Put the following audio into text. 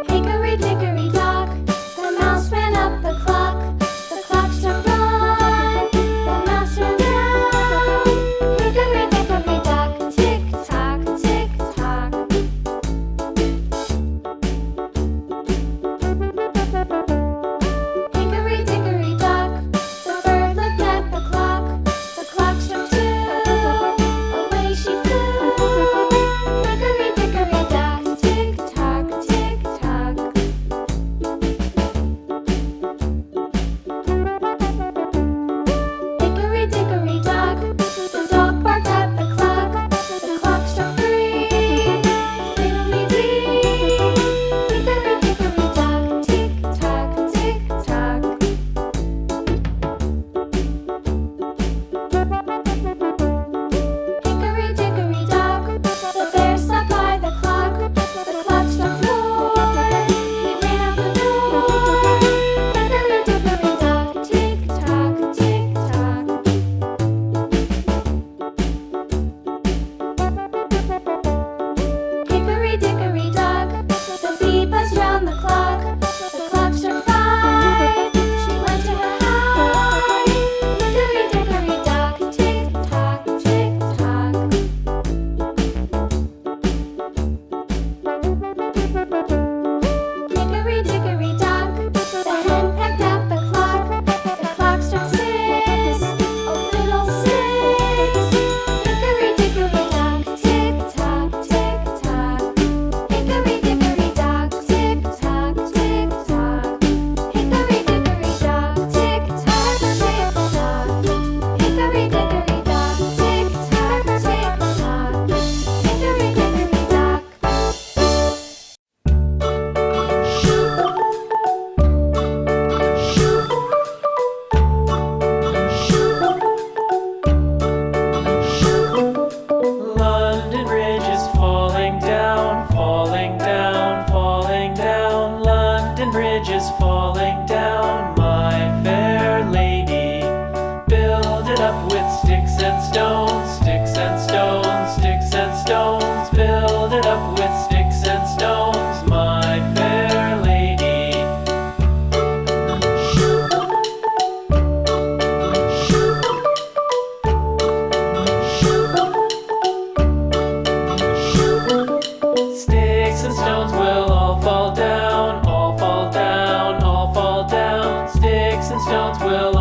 Hickory dickory dock, the mouse ran up the clock. The clock struck one, the mouse ran down. Hickory dickory dock, tick tock, tick tock. Hickory dickory dock, the bird looked at the clock. The clock struck two, away she flew. Hickory dickory dock, tick tock, tick tock. Hickory dickory dock, the dog barked at the clock. The clock struck three, fiddly-dee. Hickory dickory dock, tick tock, tick tock. Hickory dickory dock, the bear sat by the clock. The clock struck four, he ran out the door. Hickory dickory dock, tick tock, tick tock. Hickory dickory dock, the bee buzzed round the clock. The clock struck five, she went to her hive. Hickory dickory dock, tick tock, tick tock. Hickory dickory dock, the hen pecked at the clock. The clock struck six, oh fiddle-sticks. Hickory dickory dock, tick tock, tick tock. Hickory dickory dock, tick tock, tick tock. Hickory dickory dock, tick tock, tick tock. Hickory dickory dock, tick tock, tick tock. Hickory dickory dock. London Bridge is falling down, falling down, falling down. London Bridge is falling down, my fair lady. Build it up with sticks and stones, sticks and stones, sticks and stones. Build it up with sticks and stones, my fair lady. Sticks and stones will all fall down, all fall down, all fall down. Sticks and stones will